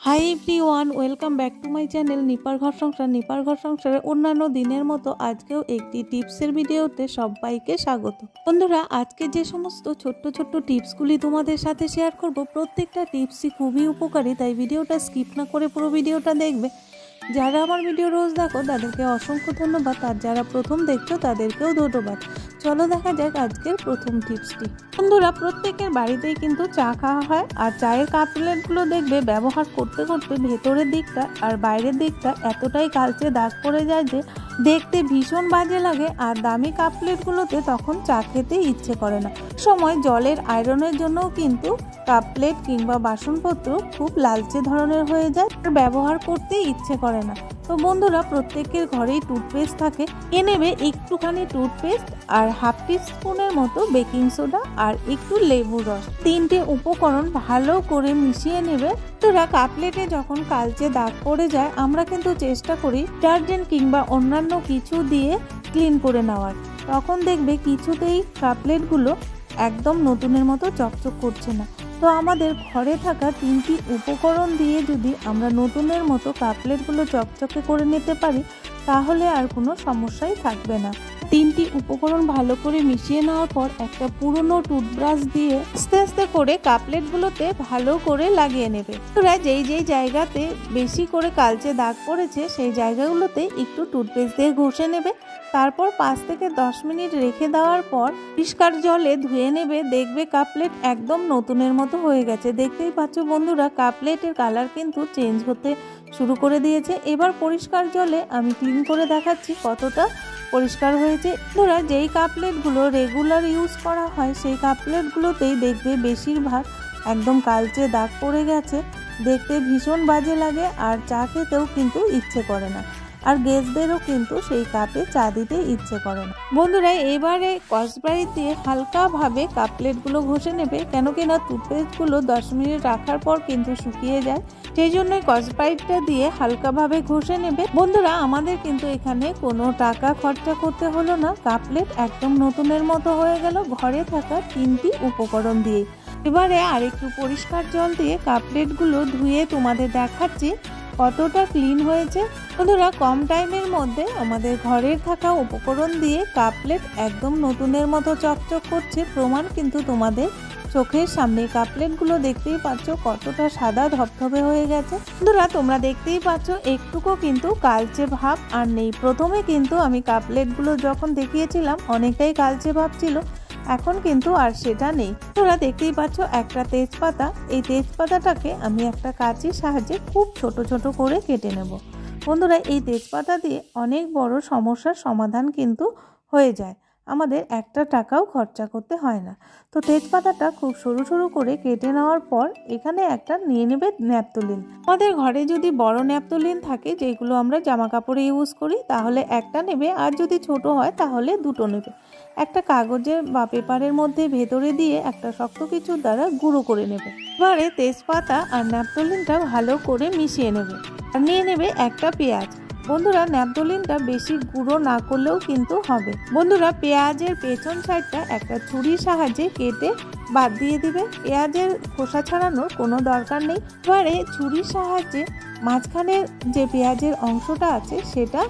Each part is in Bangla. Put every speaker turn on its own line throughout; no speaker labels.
High everyone, welcome back to my channel নিপার ঘর সংসার। নিপার ঘর সংসারের অন্যান্য দিনের মতো আজকেও একটি টিপসের ভিডিওতে সবাইকে স্বাগত। বন্ধুরা, আজকে যে সমস্ত ছোট্ট ছোট্ট টিপসগুলি তোমাদের সাথে শেয়ার করব, প্রত্যেকটা টিপসই খুবই উপকারী, তাই ভিডিওটা স্কিপ না করে পুরো ভিডিওটা দেখবে। যারা আমার ভিডিও রোজ দেখো তাদেরকে অসংখ্য ধন্যবাদ, আর যারা প্রথম দেখছো তাদেরকেও ধন্যবাদ। চলো দেখা যাক আজকের প্রথম টিপসটি। বন্ধুরা, প্রত্যেকের বাড়িতেই কিন্তু চা খাওয়া হয়, আর চায়ের কাপ প্লেটগুলো দেখবে ব্যবহার করতে করতে ভেতরের দিকটা আর বাইরের দিকটা এতটাই কালচে দাগ পড়ে যায় যে দেখতে ভীষণ বাজে লাগে, আর দামি কাপ প্লেটগুলোতে তখন চা খেতে ইচ্ছে করে না। সময় জলের আয়রনের জন্যও কিন্তু কাপ প্লেট কিংবা বাসনপত্র খুব লালচে ধরনের হয়ে যায়, আর ব্যবহার করতে ইচ্ছে করে না। তো বন্ধুরা, প্রত্যেকের ঘরেই টুথপেস্ট থাকে। এ নেবে একটুখানি টুথপেস্ট আর হাফ টিস্পুনের মতো বেকিং সোডা আর একটু লেবুর রস, তিনটে উপকরণ ভালো করে মিশিয়ে নেবে। তোরা কাপলেটে যখন কালচে দাগ পড়ে যায় আমরা কিন্তু চেষ্টা করি ডিটারজেন্ট কিংবা অন্যান্য কিছু দিয়ে ক্লিন করে নেওয়ার, তখন দেখবে কিছুতেই কাপলেটগুলো একদম নতুনের মতো চকচক করছে না। তো আমাদের ঘরে থাকা তিনটি উপকরণ দিয়ে যদি আমরা নতুনের মতো কাপলেটগুলো চকচকে করে নিতে পারি তাহলে আর কোনো সমস্যাই থাকবে না। তিনটি উপকরণ ভালো করে মিশিয়ে নেওয়ার পর একটা পুরনো টুথব্রাশ দিয়ে আস্তে আস্তে করে কাপলেটগুলোতে ভালো করে লাগিয়ে নেবে। তোরা যেই যেই জায়গাতে বেশি করে কালচে দাগ পড়েছে সেই জায়গাগুলোতে একটু টুথপেস্ট দিয়ে ঘষে নেবে। তারপর 5 থেকে 10 মিনিট রেখে দেওয়ার পর পরিষ্কার জলে ধুয়ে নেবে। দেখবে কাপলেট একদম নতুনের মতো হয়ে গেছে। দেখতেই পাচ্ছ বন্ধুরা, কাপলেটের কালার কিন্তু চেঞ্জ হতে শুরু করে দিয়েছে। এবার পরিষ্কার জলে আমি ক্লিন করে দেখাচ্ছি কতটা পরিষ্কার হয়েছে। বন্ধুরা, যেই কাপলেটগুলো রেগুলার ইউজ করা হয় সেই কাপলেটগুলোতেই দেখবে বেশিরভাগ একদম কালচে দাগ পড়ে গেছে, দেখতে ভীষণ বাজে লাগে, আর চা খেতেও কিন্তু ইচ্ছে করে না, আর গেস্টদেরও কিন্তু সেই কাপে চা দিতে ইচ্ছে করে না। বন্ধুরা, এবারে স্কচব্রাইট দিয়ে হালকাভাবে কাপলেটগুলো ঘষে নেবে, কেন কি না টুথপেস্টগুলো 10 মিনিট রাখার পর কিন্তু শুকিয়ে যায়, সেই জন্যই স্কচব্রাইটটা দিয়ে হালকাভাবে ঘষে নেবে। বন্ধুরা, আমাদের কিন্তু এখানে কোনো টাকা খরচা করতে হলো না, কাপলেট একদম নতুনের মতো হয়ে গেল ঘরে থাকা তিনটি উপকরণ দিয়ে। এবারে আরেকটু পরিষ্কার জল দিয়ে কাপলেটগুলো ধুয়ে তোমাদের দেখাচ্ছি কতটা ক্লিন হয়েছে। বন্ধুরা, কম টাইমের মধ্যে আমাদের ঘরের থাকা উপকরণ দিয়ে কাপলেট একদম নতুনের মতো চকচক করছে, প্রমাণ কিন্তু তোমাদের চোখের সামনে। কাপলেটগুলো দেখতেই পাচ্ছ কতটা সাদা ধবধবে হয়ে গেছে। বন্ধুরা, তোমরা দেখতেই পাচ্ছ একটুকু কিন্তু কালচে ভাব আর নেই। প্রথমে কিন্তু আমি কাপলেটগুলো যখন দেখিয়েছিলাম অনেকটাই কালচে ভাব ছিল, এখন কিন্তু আর সেটা নেই। তোমরা দেখতেই পাচ্ছ একটা তেজপাতা, এই তেজপাতাটাকে আমি একটা কাঁচির সাহায্যে খুব ছোট ছোট করে কেটে নেব। বন্ধুরা, এই তেজপাতা দিয়ে অনেক বড় সমস্যার সমাধান কিন্তু হয়ে যায়, আমাদের একটা টাকাও খরচা করতে হয় না। তো তেজপাতাটা খুব সরু সরু করে কেটে নেওয়ার পর এখানে একটা নিয়ে নেবে ন্যাপথলিন। আমাদের ঘরে যদি বড় ন্যাপথলিন থাকে, যেগুলো আমরা জামা কাপড়ে ইউজ করি, তাহলে একটা নেবে, আর যদি ছোট হয় তাহলে দুটো নেবে। একটা কাগজের বা পেপারের মধ্যে ভেতরে দিয়ে একটা শক্ত কিছুর দ্বারা গুঁড়ো করে নেবে। এবারে তেজপাতা আর ন্যাপথলিনটা ভালো করে মিশিয়ে নেবে, আর নিয়ে নেবে একটা পেঁয়াজ। বন্ধুরা, ন্যাপথলিনটা বেশি গুঁড়ো না করলেও কিন্তু হবে। বন্ধুরা, পেঁয়াজের পেছন সাইডটা একটা ছুরির সাহায্যে কেটে বাদ দিয়ে দিবে, পেঁয়াজের খোসা ছাড়ানোর কোনো দরকার নেই। এবারে ছুরির সাহায্যে মাঝখানের যে পেঁয়াজের অংশটা আছে সেটা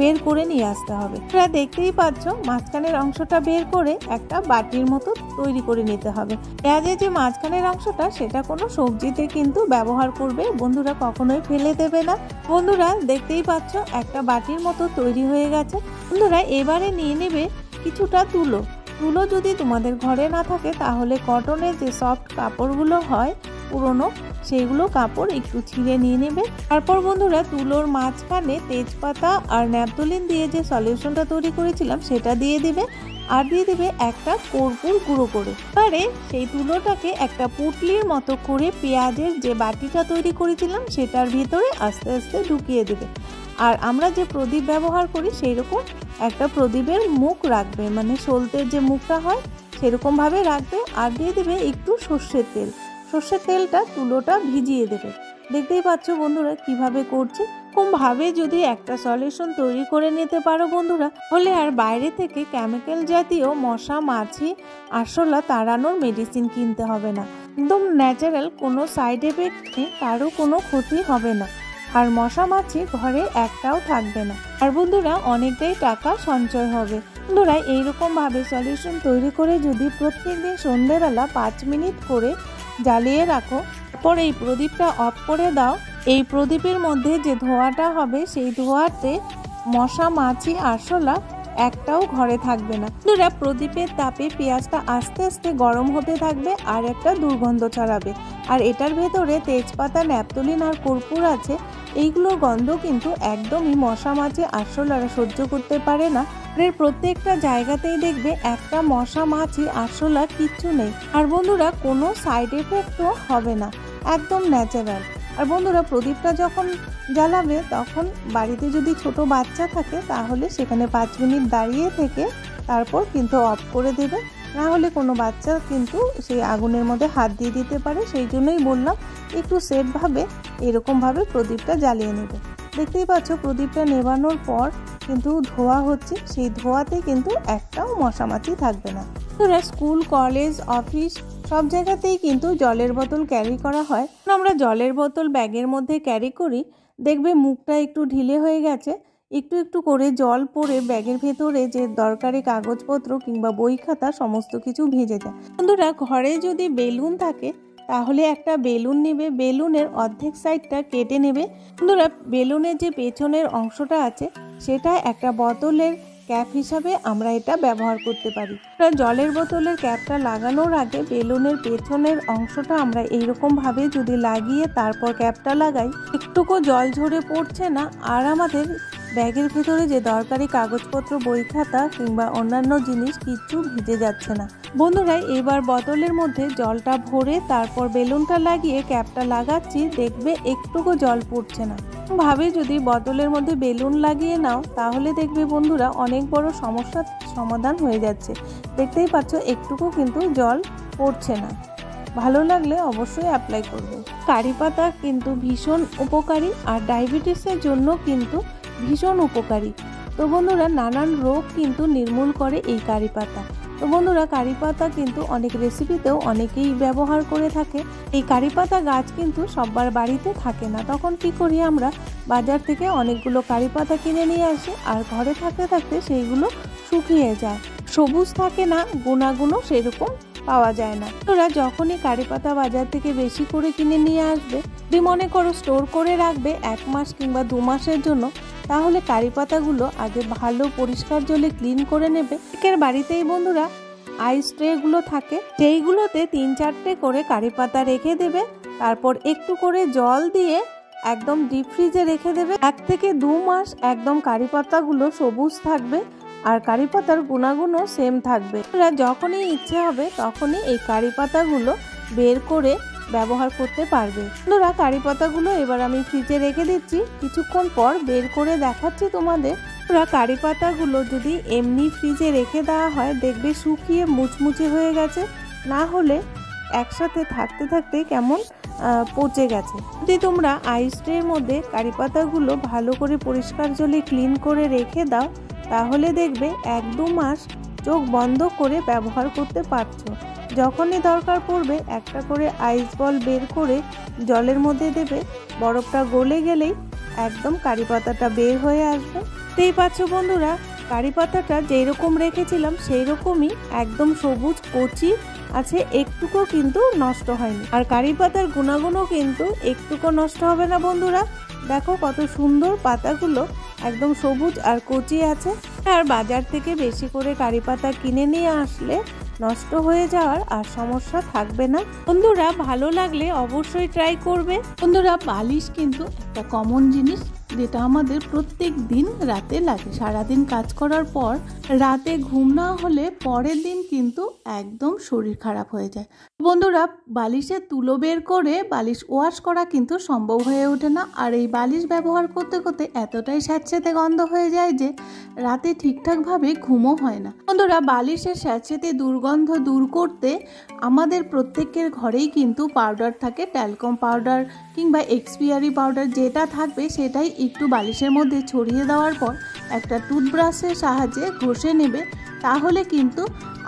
বের করে নিয়ে আসতে হবে। তোমরা দেখতেই পাচ্ছ মাঝখানের অংশটা বের করে একটা বাটির মতো তৈরি করে নিতে হবে। পেঁয়াজের যে মাঝখানের অংশটা সেটা কোনো সবজিতে কিন্তু ব্যবহার করবে বন্ধুরা, কখনোই ফেলে দেবে না। বন্ধুরা, দেখতেই পাচ্ছ একটা বাটির মতো তৈরি হয়ে গেছে। বন্ধুরা, এবারে নিয়ে নেবে কিছুটা তুলো। তুলো যদি তোমাদের ঘরে না থাকে তাহলে কটনের যে সফট কাপড়গুলো হয় পুরনো, সেইগুলো কাপড় একটু ছিঁড়ে নিয়ে নেবে। তারপর বন্ধুরা, তুলোর মাঝখানে তেজপাতা আর ন্যাপথলিন দিয়ে যে সলিউশনটা তৈরি করেছিলাম সেটা দিয়ে দিবে, আর দিয়ে দিবে একটা কর্পূর গুঁড়ো করে। এবারে সেই তুলোটাকে একটা পুটলির মতো করে পেঁয়াজের যে বাটিটা তৈরি করেছিলাম সেটার ভিতরে আস্তে আস্তে ঢুকিয়ে দেবে। আর আমরা যে প্রদীপ ব্যবহার করি সেই রকম একটা প্রদীপের মুখ রাখবে, মানে সলতের যে মুখটা হয় সেরকমভাবে রাখবে, আর দিয়ে দেবে একটু সর্ষের তেল। সর্ষের তেলটা তুলোটা ভিজিয়ে দেবে। দেখতেই পাচ্ছ বন্ধুরা কিভাবে করছি। ভাবে যদি একটা সলিউশন তৈরি করে নিতে পারো বন্ধুরা, হলে আর বাইরে থেকে কেমিক্যাল জাতীয় মশা মাছি আরশোলা তাড়ানোর মেডিসিন কিনতে হবে না। একদম ন্যাচারাল, কোনো সাইড এফেক্ট নেই, কারো কোনো ক্ষতি হবে না, আর মশা মাছি ঘরে একটাও থাকবে না। আর বন্ধুরা অনেকটাই টাকা সঞ্চয় হবে। বন্ধুরা এইরকম ভাবে সলিউশন তৈরি করে যদি প্রত্যেকদিন সন্ধ্যেবেলা 5 মিনিট করে জ্বালিয়ে রাখো, তারপর এই প্রদীপটা অফ করে দাও। এই প্রদীপের মধ্যে যে ধোঁয়াটা হবে সেই ধোঁয়াতে মশা মাছি আরশোলা একটাও ঘরে থাকবে না। বন্ধুরা প্রদীপের তাপে পেঁয়াজটা আস্তে আস্তে গরম হতে থাকবে আর একটা দুর্গন্ধ ছড়াবে। আর এটার ভেতরে তেজপাতা, ন্যাপথলিন আর কর্পূর আছে। এইগুলোর গন্ধ কিন্তু একদমই মশা মাছি আরশোলারা সহ্য করতে পারে না। এর প্রত্যেকটা জায়গাতেই দেখবে একটা মশা মাছি আরশোলা কিচ্ছু নেই। আর বন্ধুরা কোনো সাইড এফেক্টও হবে না, একদম ন্যাচারাল। আর বন্ধুরা প্রদীপটা যখন জ্বালাবে তখন বাড়িতে যদি ছোট বাচ্চা থাকে তাহলে সেখানে 5 মিনিট দাঁড়িয়ে থেকে তারপর কিন্তু অফ করে দেবে, না হলে কোনো বাচ্চা কিন্তু সেই আগুনের মধ্যে হাত দিয়ে দিতে পারে। সেই জন্যই বললাম একটু সেফভাবে এরকমভাবে প্রদীপটা জ্বালিয়ে নেবে। দেখতেই পাচ্ছ প্রদীপটা নেভানোর পর কিন্তু ধোঁয়া হচ্ছে, সেই ধোঁয়াতে কিন্তু একটাও মশামাছি থাকবে না। তোরা স্কুল, কলেজ, অফিস সব জায়গাতেই কিন্তু জলের বোতল ক্যারি করা হয়। আমরা জলের বোতল ব্যাগের মধ্যে ক্যারি করি, দেখবে মুখটা একটু ঢিলে হয়ে গেছে, একটু একটু করে জল পড়ে ব্যাগের ভেতরে যে দরকারি কাগজপত্র কিংবা বই খাতা সমস্ত কিছু ভিজে যায়। বন্ধুরা ঘরে যদি বেলুন থাকে তাহলে একটা বেলুন নেবে, বেলুনের অর্ধেক সাইডটা কেটে নেবে। বন্ধুরা বেলুনের যে পেছনের অংশটা আছে সেটা একটা বোতলের ক্যাপ হিসাবে আমরা এটা ব্যবহার করতে পারি। জলের বোতলের ক্যাপটা লাগানোর আগে বেলুনের পেছনের অংশটা আমরা এইরকম ভাবে যদি লাগিয়ে তারপর ক্যাপটা লাগাই, একটুকু জল ঝরে পড়ছে না, আর আমাদের ব্যাগের ভেতরে যে দরকারি কাগজপত্র, বই খাতা কিংবা অন্যান্য জিনিস কিচ্ছু ভিজে যাচ্ছে না। বন্ধুরা এবার বোতলের মধ্যে জলটা ভরে তারপর বেলুনটা লাগিয়ে ক্যাপটা লাগাচ্ছি, দেখবে একটুকু জল পড়ছে না। ভাবে যদি বোতলের মধ্যে বেলুন লাগিয়ে নাও তাহলে দেখবে বন্ধুরা অনেক বড় সমস্যার সমাধান হয়ে যাচ্ছে। দেখতেই পাচ্ছ একটুকু কিন্তু জল পড়ছে না। ভালো লাগলে অবশ্যই অ্যাপ্লাই করবে। কারি পাতা কিন্তু ভীষণ উপকারী আর ডায়াবেটিসের জন্য কিন্তু ভীষণ উপকারী। তো বন্ধুরা নানান রোগ কিন্তু নির্মূল করে এই কারি পাতা। তো বন্ধুরা কারি পাতা কিন্তু অনেক রেসিপিতেও অনেকেই ব্যবহার করে থাকে। এই কারি পাতা গাছ কিন্তু সবার বাড়িতে থাকে না, তখন কি করি আমরা বাজার থেকে অনেকগুলো কারি পাতা কিনে নিয়ে আসি, আর ঘরে থাকতে থাকতে সেইগুলো শুকিয়ে যায়, সবুজ থাকে না, গুণাগুণও সেরকম পাওয়া যায় না। তোরা যখনই কারি পাতা বাজার থেকে বেশি করে কিনে নিয়ে আসবে, যদি মনে করো স্টোর করে রাখবে 1 মাস কিংবা 2 মাসের জন্য, তাহলে কারি পাতাগুলো আগে ভালো পরিষ্কার জলে ক্লিন করে নেবে। এর বাড়িতেই বন্ধুরা আইস ট্রেগুলো থাকে, সেইগুলোতে 3-4টে করে কারি পাতা রেখে দেবে, তারপর একটু করে জল দিয়ে একদম ডিপ ফ্রিজে রেখে দেবে। 1 থেকে 2 মাস একদম কারি পাতাগুলো সবুজ থাকবে আর কারি পাতার গুণাগুণও সেম থাকবে। যখনই ইচ্ছে হবে তখনই এই কারি পাতাগুলো বের করে ব্যবহার করতে পারবে। বন্ধুরা কারি পাতাগুলো এবার আমি ফ্রিজে রেখে দিচ্ছি, কিছুক্ষণ পর বের করে দেখাচ্ছি তোমাদের। কারি পাতাগুলো যদি এমনি ফ্রিজে রেখে দেওয়া হয় দেখবে শুকিয়ে মুচমুচে হয়ে গেছে, না হলে একসাথে থাকতে থাকতে কেমন পচে গেছে। যদি তোমরা আইস ট্রের মধ্যে কারি পাতাগুলো ভালো করে পরিষ্কার জলে ক্লিন করে রেখে দাও তাহলে দেখবে 1-2 মাস চোখ বন্ধ করে ব্যবহার করতে পারছো। যখনই দরকার পড়বে একটা করে আইস বল বের করে জলের মধ্যে দেবে, বরফটা গলে গেলেই একদম কারি পাতাটা বের হয়ে আসবে। দেখতেই পাচ্ছ বন্ধুরা কারি পাতাটা যেই রকম রেখেছিলাম সেই রকমই একদম সবুজ কচি আছে, একটুকু কিন্তু নষ্ট হয়নি। আর কারি পাতার গুণাগুণও কিন্তু একটুকু নষ্ট হবে না। বন্ধুরা দেখো কত সুন্দর পাতাগুলো একদম সবুজ আর কচি আছে। আর বাজার থেকে বেশি করে কারি পাতা কিনে নিয়ে আসলে নষ্ট হয়ে যাওয়ার আর সমস্যা থাকবে না। বন্ধুরা ভালো লাগলে অবশ্যই ট্রাই করবে। বন্ধুরা বালিশ কিন্তু একটা কমন জিনিস যেটা আমাদের প্রত্যেক দিন রাতে লাগে। সারাদিন কাজ করার পর রাতে ঘুম না হলে পরের দিন কিন্তু একদম শরীর খারাপ হয়ে যায়। বন্ধুরা বালিশের তুলো বের করে বালিশ ওয়াশ করা কিন্তু সম্ভব হয়ে ওঠে না, আর এই বালিশ ব্যবহার করতে করতে এতটাই স্যাঁতসেঁতে গন্ধ হয়ে যায় যে রাতে ঠিকঠাকভাবে ঘুমও হয় না। বন্ধুরা বালিশের স্যাঁতসেঁতে দুর্গন্ধ দূর করতে আমাদের প্রত্যেকের ঘরেই কিন্তু পাউডার থাকে, ট্যালকম পাউডার কিংবা এক্সপিয়ারি পাউডার যেটা থাকবে সেটাই একটু বালিশের মধ্যে ছড়িয়ে দেওয়ার পর একটা টুথব্রাশের সাহায্যে ঘষে নেবে, তাহলে কিন্তু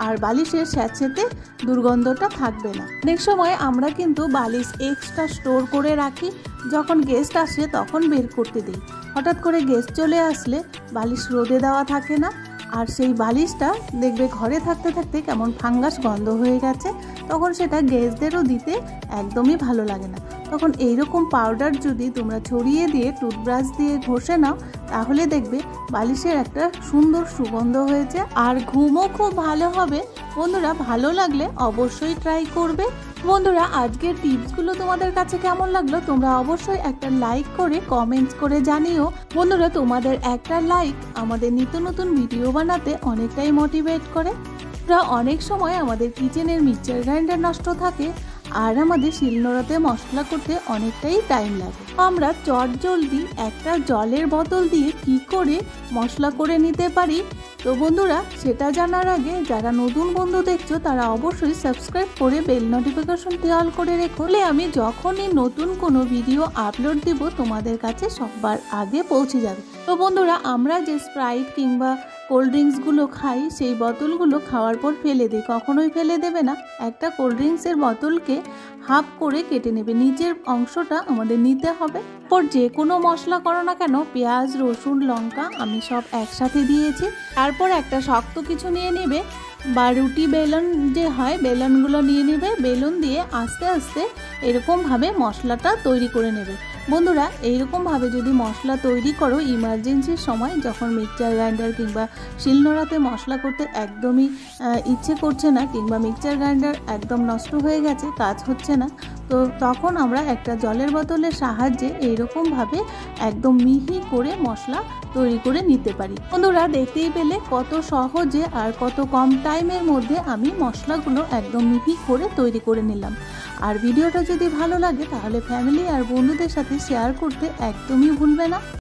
আর বালিশের স্যাঁতসেঁতে দুর্গন্ধটা থাকবে না। অনেক সময় আমরা কিন্তু বালিশ এক্সট্রা স্টোর করে রাখি, যখন গেস্ট আসে তখন বের করতে দিই। হঠাৎ করে গেস্ট চলে আসলে বালিশ রোদে দেওয়া থাকে না, আর সেই বালিশটা দেখবে ঘরে থাকতে থাকতে কেমন ফাঙ্গাস গন্ধ হয়ে গেছে, তখন সেটা গেস্টদেরও দিতে একদমই ভালো লাগে না। তখন এইরকম পাউডার যদি তোমরা ছড়িয়ে দিয়ে টুথব্রাশ দিয়ে ঘষে নাও, তাহলে দেখবে বালিশের একটা সুন্দর সুগন্ধ হয়েছে আর ঘুমও খুব ভালো হবে। বন্ধুরা, ভালো লাগলে অবশ্যই ট্রাই করবে। বন্ধুরা, আজকের টিপসগুলো তোমাদের কাছে কেমন লাগলো তোমরা অবশ্যই একটা লাইক করে কমেন্টস করে জানিও। বন্ধুরা, তোমাদের একটা লাইক আমাদের নিত্য নতুন ভিডিও বানাতে অনেকটাই মোটিভেট করে। অনেক সময় আমাদের কিচেনের মিক্সচার গ্রাইন্ডার নষ্ট থাকে আর আমাদের শিলনোড়াতে মশলা করতে অনেকটাই টাইম লাগে। আমরা চটজলদি একটা জলের বোতল দিয়ে কি করে মশলা করে নিতে পারি, তো বন্ধুরা সেটা জানার আগে যারা নতুন বন্ধু দেখছো তারা অবশ্যই সাবস্ক্রাইব করে বেল নোটিফিকেশনটি অল করে রেখো, আমি যখনই নতুন কোনো ভিডিও আপলোড দিব তোমাদের কাছে সবার আগে পৌঁছে যাবে। তো বন্ধুরা, আমরা যে স্প্রাইট কিংবা কোল্ড ড্রিঙ্কসগুলো খাই সেই বোতলগুলো খাওয়ার পর ফেলে দিই, কখনোই ফেলে দেবে না। একটা কোল্ড ড্রিঙ্কসের বোতলকে হাফ করে কেটে নেবে, নিচের অংশটা আমাদের নিতে হবে। পর যে কোনো মশলা করো না কেন, পেঁয়াজ রসুন লঙ্কা আমি সব একসাথে দিয়েছি। তারপর একটা শক্ত কিছু নিয়ে নেবে বা রুটি বেলন যে হয় বেলনগুলো নিয়ে নেবে, বেলুন দিয়ে আস্তে আস্তে এরকমভাবে মশলাটা তৈরি করে নেবে। বন্ধুরা, এইরকমভাবে যদি মশলা তৈরি করো ইমার্জেন্সির সময়, যখন মিক্সচার গ্রাইন্ডার কিংবা শিলনোড়াতে মশলা করতে একদমই ইচ্ছে করছে না কিংবা মিক্সচার গ্রাইন্ডার একদম নষ্ট হয়ে গেছে, কাজ হচ্ছে না, তো তখন আমরা একটা জলের বোতলের সাহায্যে এইরকমভাবে একদম মিহি করে মশলা তৈরি করে নিতে পারি। বন্ধুরা, দেখতেই পেলে কত সহজে আর কত কম টাইমের মধ্যে আমি মশলাগুলো একদম মিহি করে তৈরি করে নিলাম। আর ভিডিওটা যদি ভালো লাগে তাহলে ফ্যামিলি আর বন্ধুদের সাথে শেয়ার করতে একদমই ভুলবে না।